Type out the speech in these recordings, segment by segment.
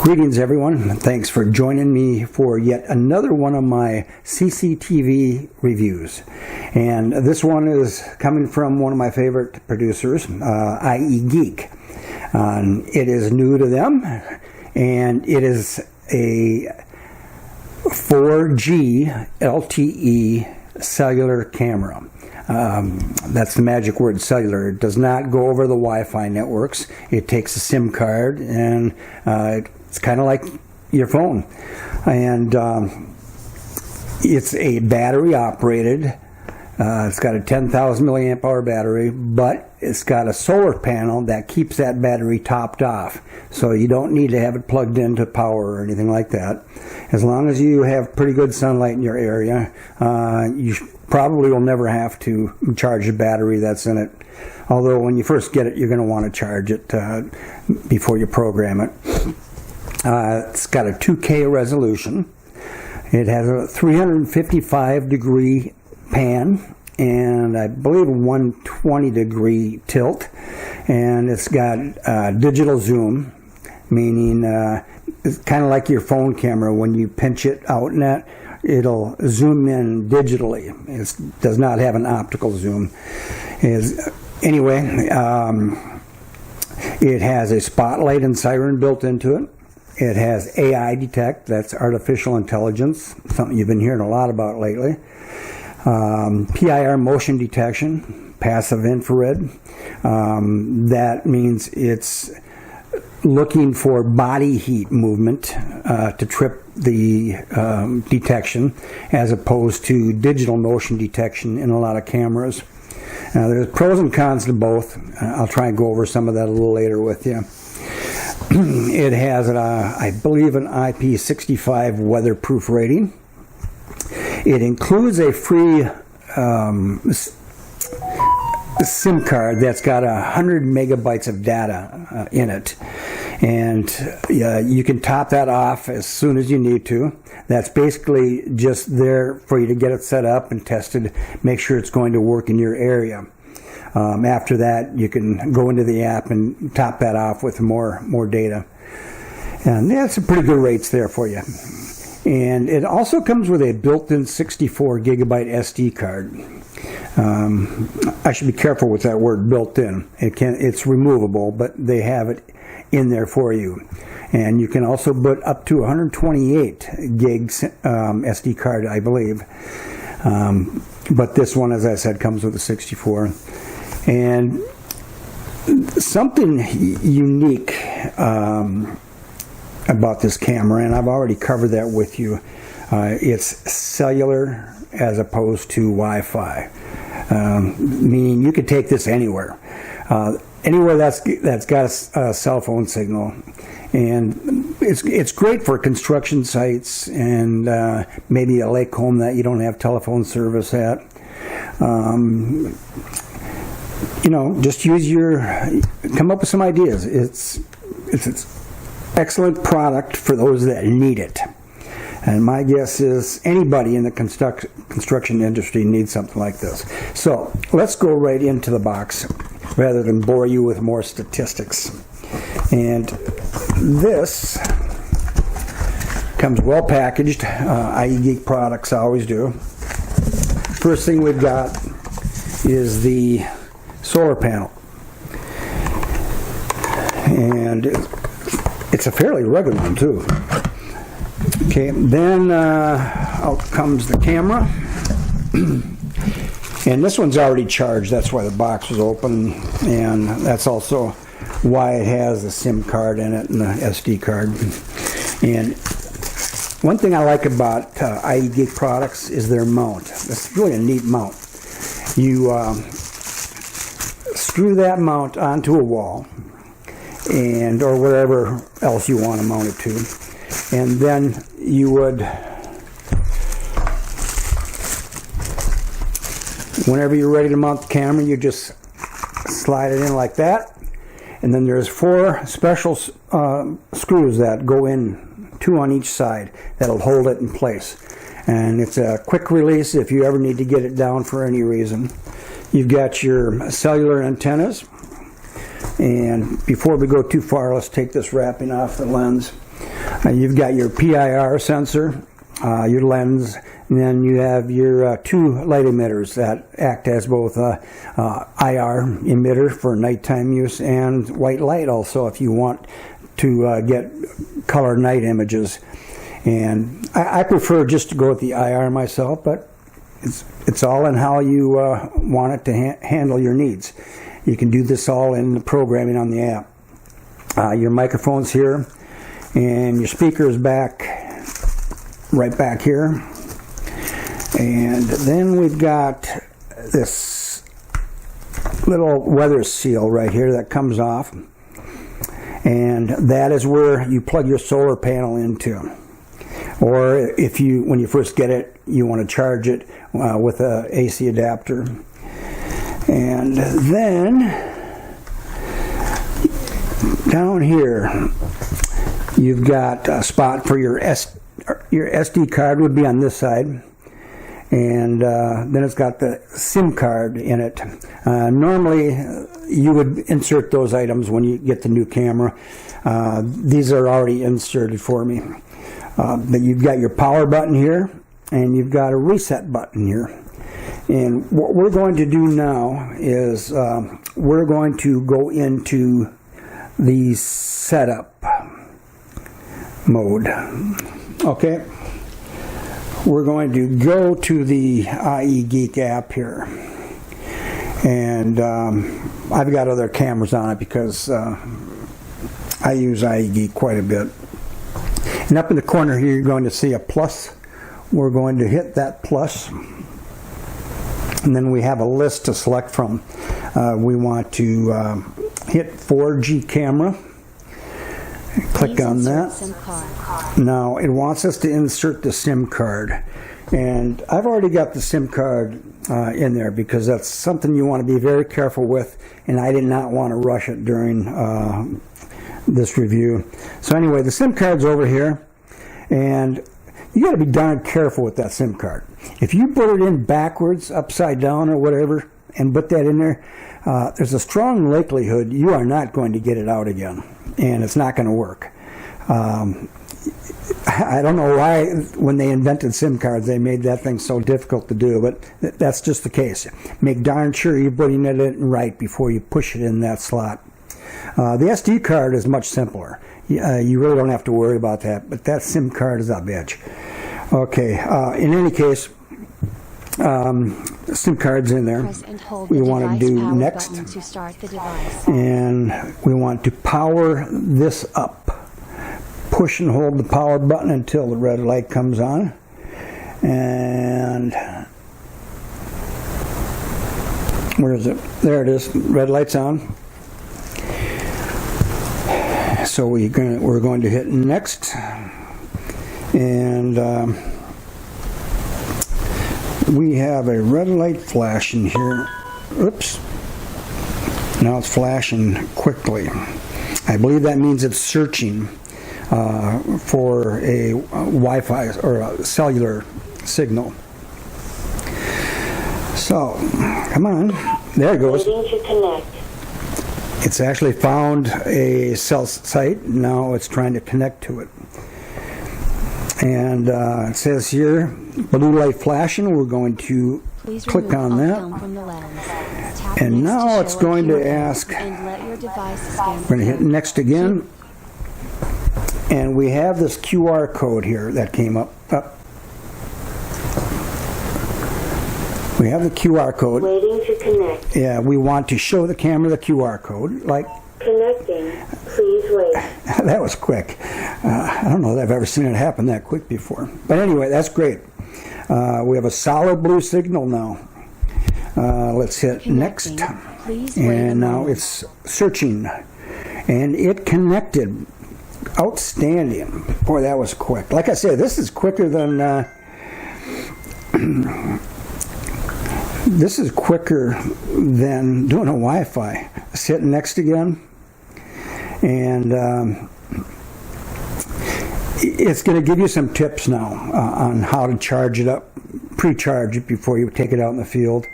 Greetings everyone, thanks for joining me for yet another one of my CCTV reviews. And this one is coming from one of my favorite producers, ieGeek. It is new to them, and it is a 4G LTE cellular camera. That's the magic word, cellular. It does not go over the Wi-Fi networks. It takes a SIM card, and it's kind of like your phone. And it's a battery operated. It's got a 10,000 milliamp hour battery, but it's got a solar panel that keeps that battery topped off. So you don't need to have it plugged into power or anything like that. As long as you have pretty good sunlight in your area, you probably will never have to charge the battery that's in it. Although when you first get it, you're going to want to charge it before you program it. It's got a 2K resolution. It has a 355 degree pan and I believe a 120 degree tilt, and it's got digital zoom, meaning it's kind of like your phone camera. When you pinch it out in that, it'll zoom in digitally. It does not have an optical zoom. Anyway, it has a spotlight and siren built into it. It has AI detect, that's artificial intelligence, something you've been hearing a lot about lately. PIR motion detection, passive infrared. That means it's looking for body heat movement to trip the detection, as opposed to digital motion detection in a lot of cameras. Now, there's pros and cons to both. I'll try and go over some of that a little later with you. It has, I believe, an IP65 weatherproof rating. It includes a free SIM card that's got 100 megabytes of data in it, and you can top that off as soon as you need to. That's basically just there for you to get it set up and tested, make sure it's going to work in your area. After that, you can go into the app and top that off with more data, and that's some pretty good rates there for you. And it also comes with a built-in 64 gigabyte SD card. I should be careful with that word built-in. It's removable, but they have it in there for you. And you can also put up to 128 gigs SD card, I believe. But this one, as I said, comes with a 64. And something unique about this camera, and I've already covered that with you, it's cellular as opposed to Wi-Fi, meaning you could take this anywhere that's got a cell phone signal, and it's great for construction sites and maybe a lake home that you don't have telephone service at. Just come up with some ideas. It's excellent product for those that need it. And my guess is anybody in the construction industry needs something like this. So let's go right into the box rather than bore you with more statistics. And this comes well packaged. ieGeek products always do. First thing we've got is the solar panel. And it's a fairly rugged one too. Okay, then out comes the camera. And this one's already charged, that's why the box was open, and that's also why it has the SIM card in it and the SD card. And one thing I like about ieGeek products is their mount. It's really a neat mount. You screw that mount onto a wall, or wherever else you want to mount it to, and then you would, whenever you're ready to mount the camera, you just slide it in like that, and then there's 4 special screws that go in, 2 on each side, that'll hold it in place. And it's a quick release if you ever need to get it down for any reason. You've got your cellular antennas, and before we go too far, let's take this wrapping off the lens. You've got your PIR sensor, your lens, and then you have your two light emitters that act as both IR emitter for nighttime use and white light also if you want to get color night images. And I prefer just to go with the IR myself, but it's all in how you want it to handle your needs. You can do this all in the programming on the app. Your microphone's here, and your speaker is right back here. And then we've got this little weather seal right here that comes off, and that is where you plug your solar panel into. Or if when you first get it, you want to charge it with a AC adapter. And then down here, you've got a spot for your SD card would be on this side. And then it's got the SIM card in it. Normally, you would insert those items when you get the new camera. These are already inserted for me. But you've got your power button here, and you've got a reset button here. And what we're going to do now is we're going to go into the setup mode. Okay? We're going to go to the ieGeek app here. And I've got other cameras on it because I use ieGeek quite a bit. And up in the corner here, you're going to see a plus. We're going to hit that plus. And then we have a list to select from. We want to hit 4G camera. Click on that. Now, it wants us to insert the SIM card. And I've already got the SIM card in there because that's something you want to be very careful with. And I did not want to rush it during this review. So anyway, the SIM card's over here, and you got to be darn careful with that SIM card. If you put it in backwards, upside down or whatever, and put that in there, there's a strong likelihood you are not going to get it out again, and it's not going to work. I don't know why when they invented SIM cards they made that thing so difficult to do, but that's just the case. Make darn sure you're putting it in right before you push it in that slot. The SD card is much simpler. You really don't have to worry about that, but that SIM card is a bitch. Okay, in any case, SIM card's in there. We want to do next, and we want to power this up. Push and hold the power button until the red light comes on, and where is it? There it is. Red light's on. So we're going to hit next, and we have a red light flashing here. Oops. Now it's flashing quickly. I believe that means it's searching for a Wi-Fi or a cellular signal. So, come on. There it goes. Waiting to connect. It's actually found a cell site. Now it's trying to connect to it. And it says here, blue light flashing. We're going to click on that. And now it's going to ask, we're going to hit next again. And we have this QR code here that came up. We have the QR code. Waiting to connect. Yeah, we want to show the camera the QR code. Like, connecting. Please wait. That was quick. I don't know that I've ever seen it happen that quick before. But anyway, that's great. We have a solid blue signal now. Let's hit next. And now it's searching. And it connected. Outstanding. Boy, that was quick. Like I said, this is quicker than this is quicker than doing a Wi-Fi. Let's hit next again, and it's going to give you some tips now on how to charge it up, pre-charge it before you take it out in the field.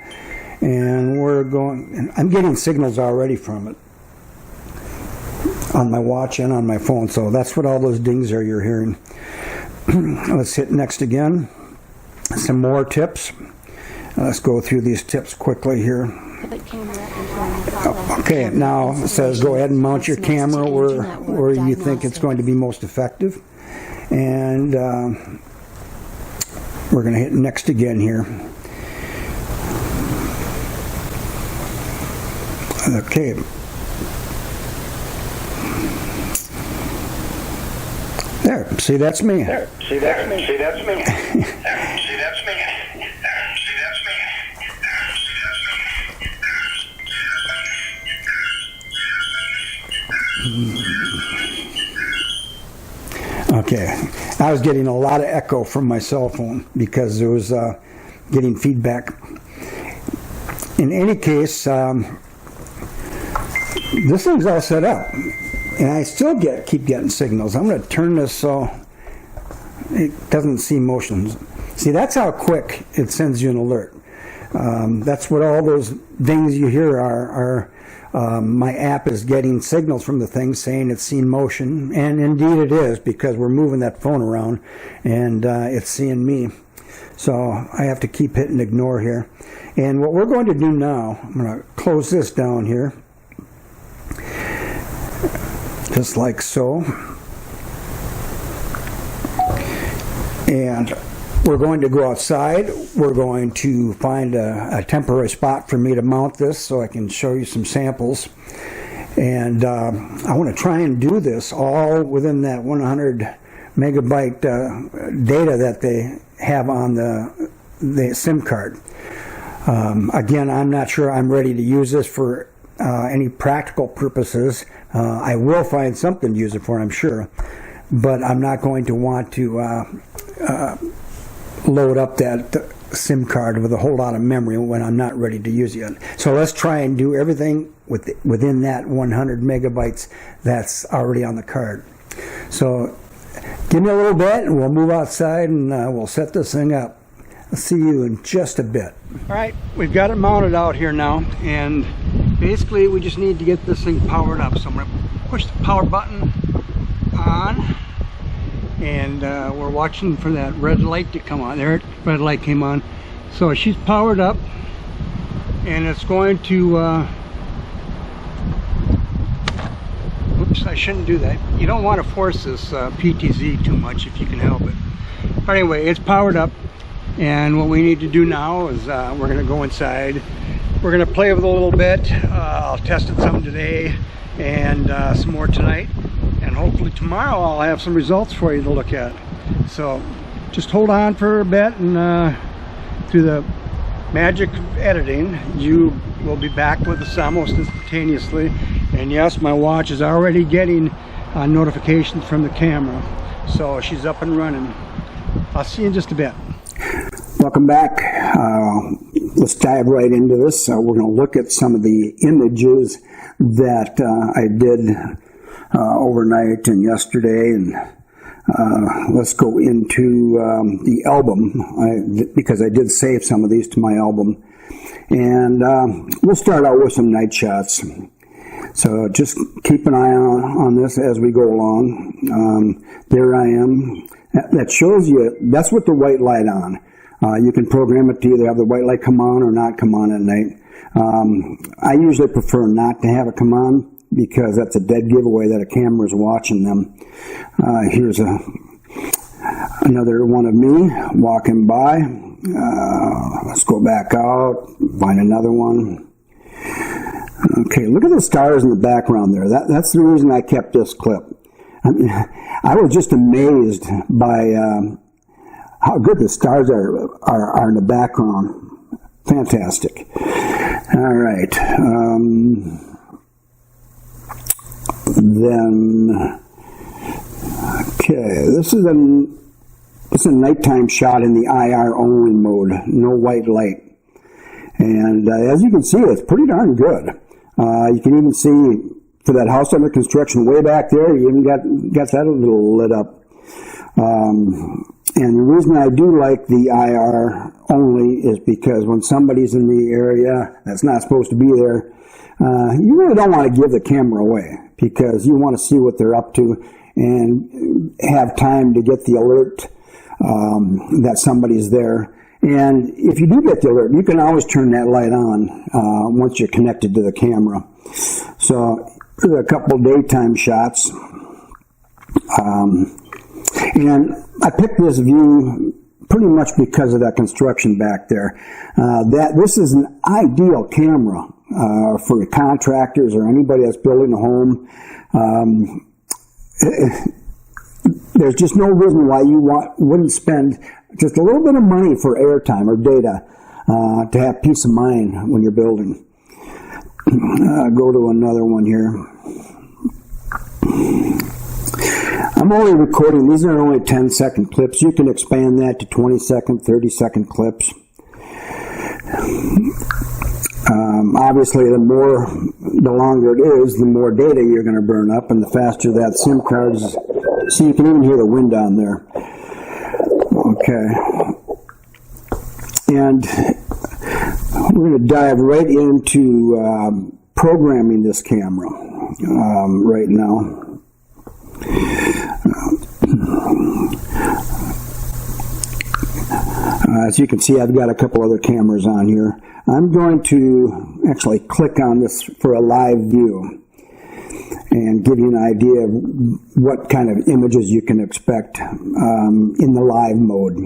And we're going. I'm getting signals already from it. on my watch and on my phone. So that's what all those dings are you're hearing. Let's hit next again. Some more tips. Let's go through these tips quickly here. Okay, now it says go ahead and mount your camera where you think it's going to be most effective. And we're going to hit next again here. Okay. There, see, that's me. There, see, that's me. See, that's me. There, see, that's me. Okay, I was getting a lot of echo from my cell phone because it was getting feedback. In any case, this thing's all set up, and I still keep getting signals. I'm going to turn this so it doesn't see motion. See, that's how quick it sends you an alert. That's what all those dings you hear are. My app is getting signals from the thing saying it's seen motion, and indeed it is, because we're moving that phone around and it's seeing me. So I have to keep hitting ignore here. And what we're going to do now, I'm going to close this down here, just like so. And we're going to go outside. We're going to find a temporary spot for me to mount this so I can show you some samples. And I want to try and do this all within that 100 megabyte data that they have on the SIM card. Again, I'm not sure I'm ready to use this for any practical purposes. I will find something to use it for, I'm sure. But I'm not going to want to load up that SIM card with a whole lot of memory when I'm not ready to use it yet. So let's try and do everything within that 100 megabytes that's already on the card. So give me a little bit and we'll move outside and we'll set this thing up. I'll see you in just a bit. All right, we've got it mounted out here now, and basically we just need to get this thing powered up. So I'm going to push the power button on. And we're watching for that red light to come on. There, red light came on. So she's powered up, and it's going to oops, I shouldn't do that. You don't want to force this PTZ too much if you can help it. But anyway, it's powered up, and what we need to do now is we're going to go inside. We're going to play with it a little bit. I'll test it some today and some more tonight. And hopefully tomorrow I'll have some results for you to look at. So just hold on for a bit, and through the magic of editing, you will be back with us almost instantaneously. And yes, my watch is already getting notifications from the camera. So she's up and running. I'll see you in just a bit. Welcome back. Let's dive right into this. We're going to look at some of the images that I did overnight and yesterday, and let's go into the album, because I did save some of these to my album, and we'll start out with some night shots. So just keep an eye on this as we go along. There I am. That shows you, that's with the white light on. You can program it to either have the white light come on or not come on at night. I usually prefer not to have it come on, because that's a dead giveaway that a camera is watching them. Here's another one of me walking by. Let's go back out, find another one. Okay, look at the stars in the background there. That's the reason I kept this clip. I was just amazed by how good the stars are in the background. Fantastic. All right. Then, okay, this is a nighttime shot in the IR only mode, no white light. And as you can see, it's pretty darn good. You can even see for that house under construction way back there, you even got that a little lit up. And the reason I do like the IR only is because when somebody's in the area that's not supposed to be there, you really don't want to give the camera away. because you want to see what they're up to and have time to get the alert that somebody's there. And if you do get the alert, you can always turn that light on once you're connected to the camera. So there's a couple daytime shots. And I picked this view pretty much because of that construction back there. This is an ideal camera for contractors or anybody that's building a home. There's just no reason why you wouldn't spend just a little bit of money for airtime or data to have peace of mind when you're building. Go to another one here. I'm only recording, these are only 10-second clips. You can expand that to 20-second, 30-second clips. Obviously, the longer it is, the more data you're going to burn up, and the faster that SIM card is. See, you can even hear the wind down there. Okay. And we're going to dive right into programming this camera right now. As you can see, I've got a couple other cameras on here. I'm going to actually click on this for a live view and give you an idea of what kind of images you can expect in the live mode.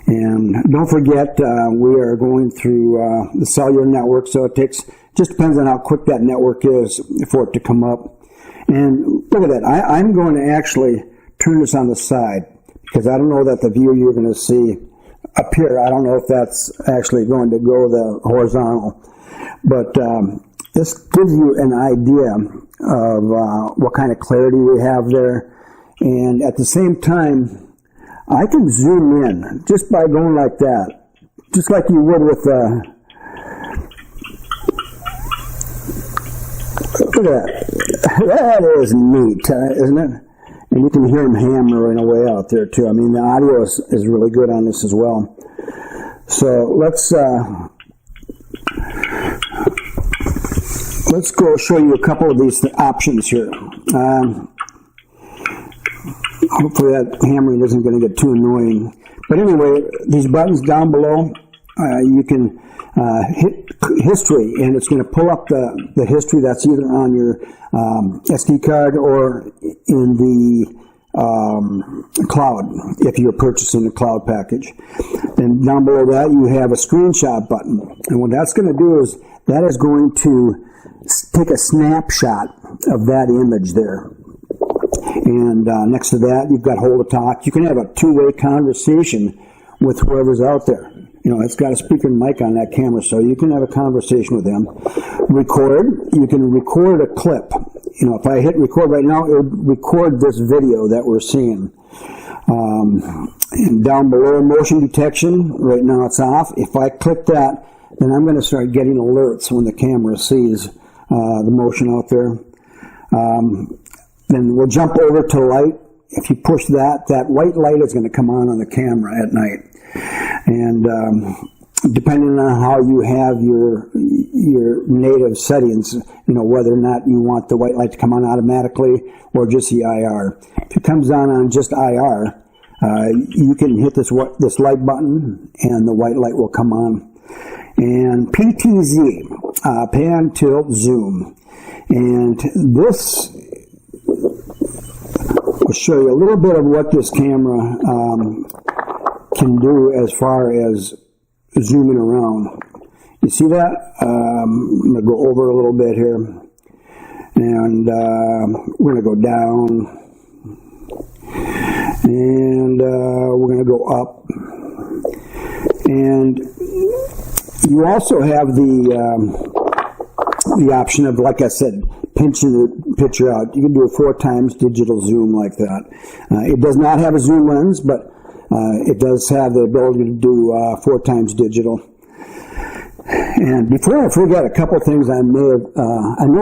And don't forget, we are going through the cellular network, so it just depends on how quick that network is for it to come up. And look at that. I'm going to actually turn this on the side because I don't know that the view you're going to see up here, I don't know if that's actually going to go the horizontal. But this gives you an idea of what kind of clarity we have there. And at the same time, I can zoom in just by going like that, just like you would with look at that. That is neat, isn't it? And you can hear them hammering away out there too. I mean, the audio is really good on this as well. So let's go show you a couple of these options here. Hopefully that hammering isn't going to get too annoying. But anyway, these buttons down below, you can hit history, and it's going to pull up the history that's either on your SD card or in the cloud, if you're purchasing the cloud package. And down below that, you have a screenshot button. And what that's going to do is that is going to take a snapshot of that image there. And next to that, you've got hold to talk. You can have a two-way conversation with whoever's out there. You know, it's got a speaker and mic on that camera, so you can have a conversation with them. Record, you can record a clip. You know, if I hit record right now, it would record this video that we're seeing. And down below, motion detection, right now it's off. If I click that, then I'm going to start getting alerts when the camera sees the motion out there. Then we'll jump over to light. If you push that white light is going to come on the camera at night. And depending on how you have your native settings, you know, whether or not you want the white light to come on automatically or just the IR. If it comes on just IR, you can hit this light button and the white light will come on. And PTZ, pan, tilt, zoom. And this will show you a little bit of what this camera can do as far as zooming around. You see that? I'm going to go over a little bit here. And we're going to go down. And we're going to go up. And you also have the option of, like I said, pinching the picture out. You can do a 4 times digital zoom like that. It does not have a zoom lens, but it does have the ability to do 4 times digital. And before I forget a couple things I know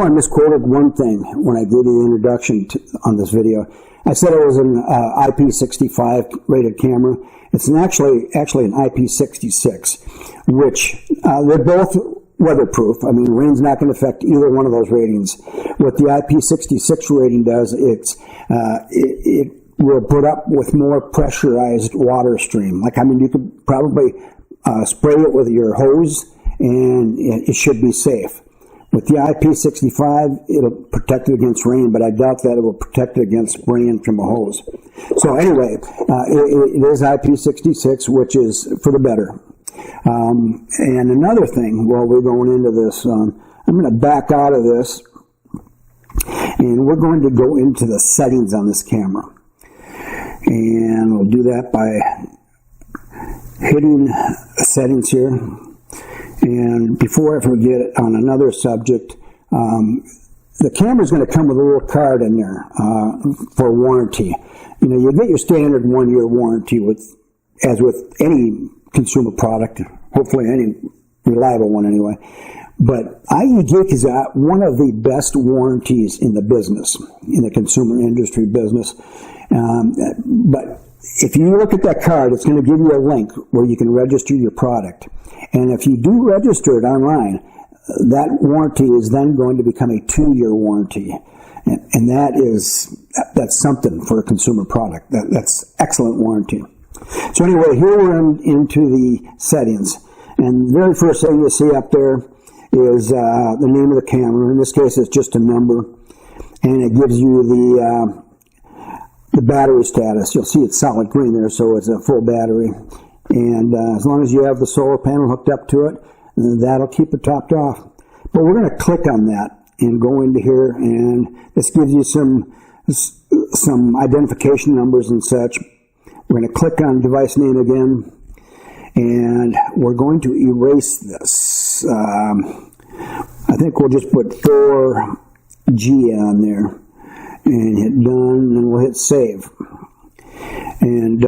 I misquoted one thing when I gave you the introduction on this video. I said it was an IP65 rated camera. It's actually an IP66, which they're both weatherproof. I mean, rain's not going to affect either one of those ratings. What the IP66 rating does, it will put up with more pressurized water stream. Like, I mean, you could probably spray it with your hose, and it should be safe. With the IP65, it'll protect it against rain, but I doubt that it will protect it against spraying from a hose. So anyway, it is IP66, which is for the better. And another thing, while we're going into this, I'm going to back out of this, and we're going to go into the settings on this camera. And we'll do that by hitting settings here. And before I forget, on another subject, the camera's going to come with a little card in there for warranty. You know, you get your standard 1-year warranty as with any consumer product, hopefully any reliable one anyway. But ieGeek is one of the best warranties in the business, in the consumer industry business. But if you look at that card, it's going to give you a link where you can register your product. And if you do register it online, that warranty is then going to become a 2-year warranty. And that's something for a consumer product. That's excellent warranty. So anyway, here we're into the settings. And the very first thing you see up there is the name of the camera. In this case, it's just a number. And it gives you the battery status. You'll see it's solid green there, so it's a full battery. And as long as you have the solar panel hooked up to it, that'll keep it topped off. But we're going to click on that and go into here, and this gives you some identification numbers and such. We're going to click on device name again, and we're going to erase this. I think we'll just put 4G on there and hit done, and we'll hit save. And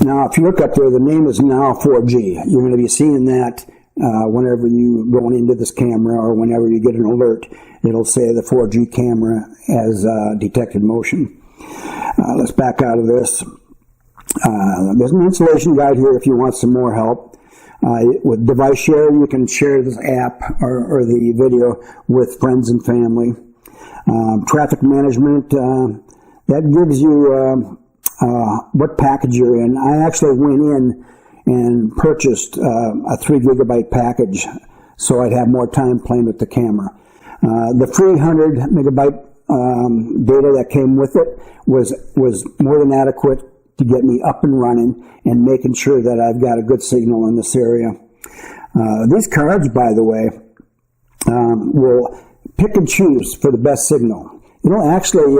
now, if you look up there, the name is now 4G. You're going to be seeing that whenever you go into this camera or whenever you get an alert. It'll say the 4G camera has detected motion. Let's back out of this. There's an installation guide here if you want some more help. With device share, you can share this app or the video with friends and family. Traffic management, that gives you what package you're in. I actually went in and purchased a 3 gigabyte package so I'd have more time playing with the camera. The free 100 megabyte data that came with it was more than adequate to get me up and running and making sure that I've got a good signal in this area. These cards, by the way, will pick and choose for the best signal. It'll actually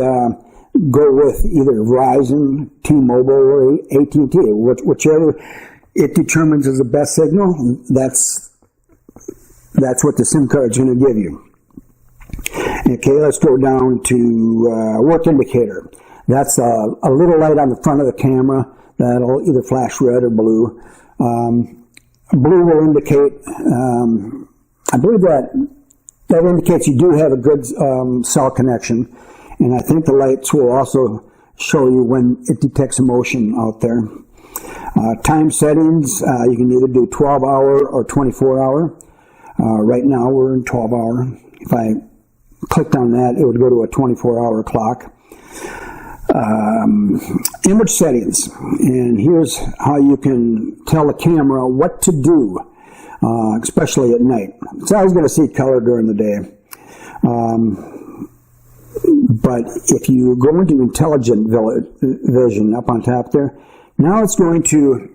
go with either Verizon, T-Mobile, or AT&T, whichever it determines as the best signal. That's what the SIM card's going to give you. Okay, let's go down to work indicator. That's a little light on the front of the camera that'll either flash red or blue. Blue will indicate, I believe that indicates you do have a good cell connection. And I think the lights will also show you when it detects motion out there. Time settings, you can either do 12-hour or 24-hour. Right now we're in 12-hour. If I clicked on that, it would go to a 24-hour clock. Image settings, and here's how you can tell the camera what to do, especially at night. It's always going to see color during the day. But if you go into intelligent vision up on top there, now it's going to,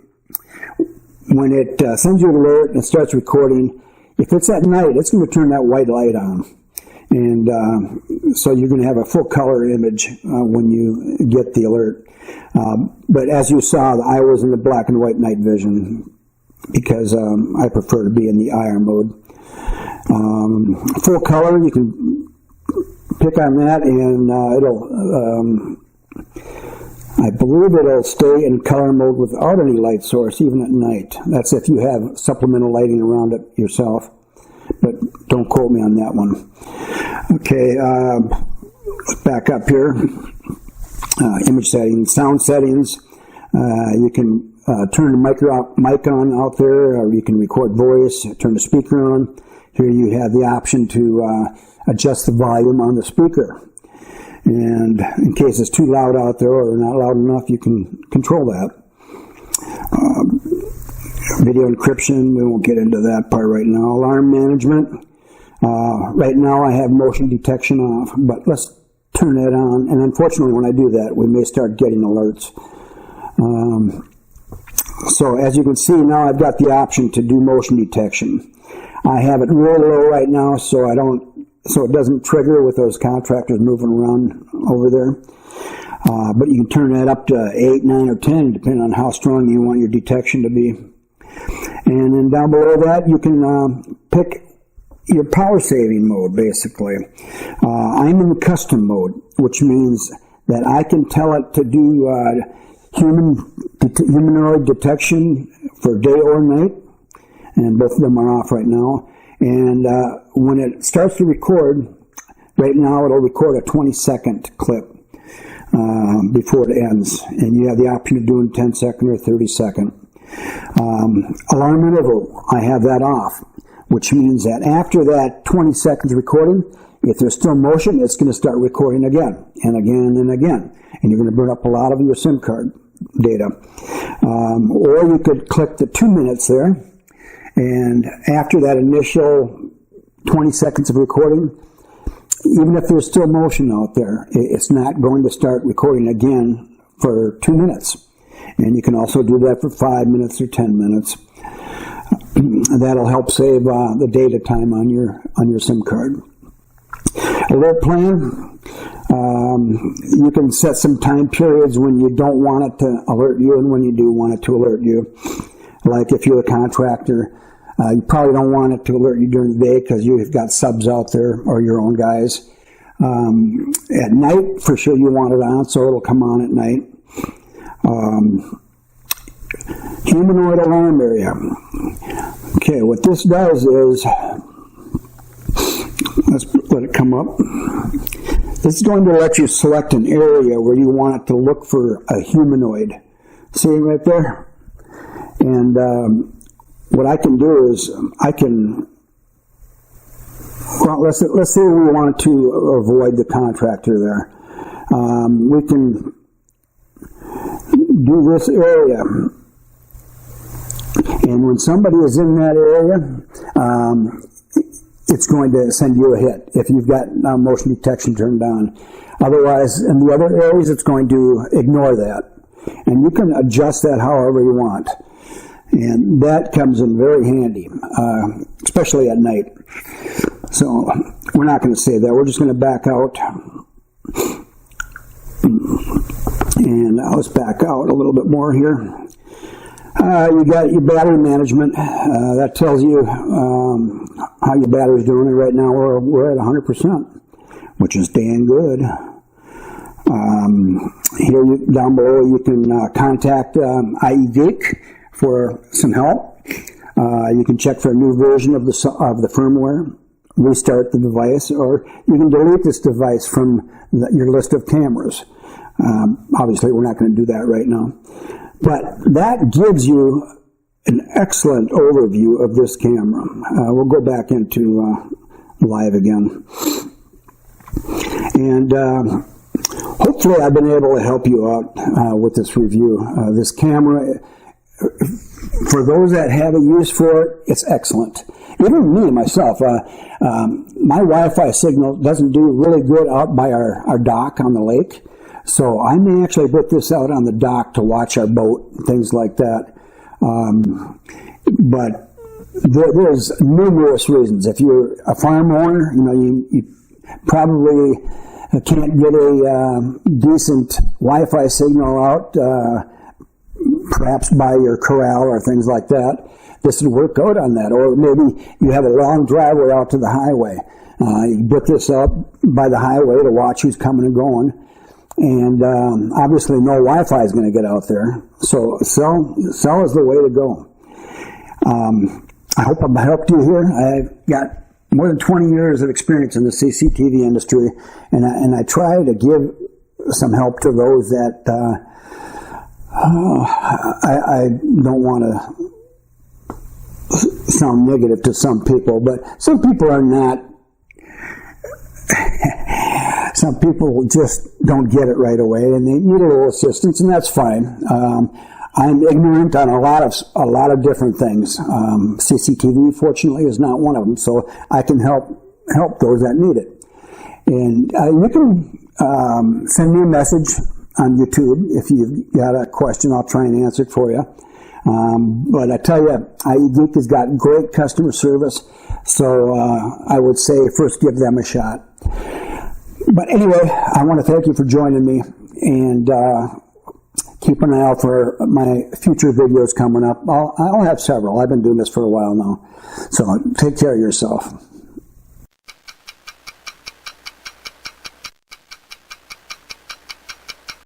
when it sends you an alert and starts recording, if it's at night, it's going to turn that white light on. And so you're going to have a full color image when you get the alert. But as you saw, I was in the black and white night vision because I prefer to be in the IR mode. Full color, you can pick on that, and I believe it'll stay in color mode without any light source, even at night. That's if you have supplemental lighting around it yourself, but don't quote me on that one. Okay, let's back up here. Image settings, sound settings. You can turn the mic on out there, or you can record voice, turn the speaker on. Here you have the option to adjust the volume on the speaker. And in case it's too loud out there or not loud enough, you can control that. Video encryption, we won't get into that part right now. Alarm management. Right now I have motion detection off, but let's turn that on. And unfortunately, when I do that, we may start getting alerts. So as you can see, now I've got the option to do motion detection. I have it real low right now, so it doesn't trigger with those contractors moving around over there. But you can turn that up to 8, 9, or 10, depending on how strong you want your detection to be. And then down below that, you can pick your power saving mode, basically. I'm in the custom mode, which means that I can tell it to do humanoid detection for day or night, and both of them are off right now. And when it starts to record, right now it'll record a 20-second clip before it ends, and you have the option of doing 10-second or 30-second. Alarm interval, I have that off, which means that after that 20 seconds recording, if there's still motion, it's going to start recording again and again and again, and you're going to burn up a lot of your SIM card data. Or you could click the 2 minutes there, and after that initial 20 seconds of recording, even if there's still motion out there, it's not going to start recording again for 2 minutes. And you can also do that for 5 minutes or 10 minutes. That'll help save the data time on your SIM card. Alert plan. You can set some time periods when you don't want it to alert you and when you do want it to alert you. Like if you're a contractor, you probably don't want it to alert you during the day because you've got subs out there or your own guys. At night, for sure you want it on, so it'll come on at night. Humanoid alarm area. Okay, what this does is, let's let it come up. This is going to let you select an area where you want it to look for a humanoid. See right there? And what I can do is I can, well, let's say we want to avoid the contractor there. We can do this area. And when somebody is in that area, it's going to send you a hit if you've got motion detection turned on. Otherwise, in the other areas, it's going to ignore that. And you can adjust that however you want. And that comes in very handy, especially at night. So we're not going to say that. We're just going to back out. And let's back out a little bit more here. You got your battery management. That tells you how your battery's doing. And right now we're at 100%, which is dang good. Here down below you can contact ieGeek for some help. You can check for a new version of the firmware, restart the device, or you can delete this device from your list of cameras. Obviously, we're not going to do that right now. But that gives you an excellent overview of this camera. We'll go back into live again. And hopefully I've been able to help you out with this review. This camera, for those that have a use for it, it's excellent. Even me, myself, my Wi-Fi signal doesn't do really good out by our dock on the lake. So I may actually put this out on the dock to watch our boat, things like that. But there's numerous reasons. If you're a farm owner, you probably can't get a decent Wi-Fi signal out, perhaps by your corral or things like that. This would work out on that. Or maybe you have a long driveway out to the highway. You put this up by the highway to watch who's coming and going. And obviously no Wi-Fi is going to get out there. So cell is the way to go. I hope I've helped you here. I've got more than 20 years of experience in the CCTV industry, and I try to give some help to those that I don't want to sound negative to some people, but some people are not. Some people just don't get it right away, and they need a little assistance, and that's fine. I'm ignorant on a lot of different things. CCTV, fortunately, is not one of them, so I can help those that need it. And you can send me a message on YouTube if you've got a question. I'll try and answer it for you. But I tell you, ieGeek has got great customer service, so I would say first give them a shot. But anyway, I want to thank you for joining me, and keep an eye out for my future videos coming up. I'll have several. I've been doing this for a while now. So take care of yourself.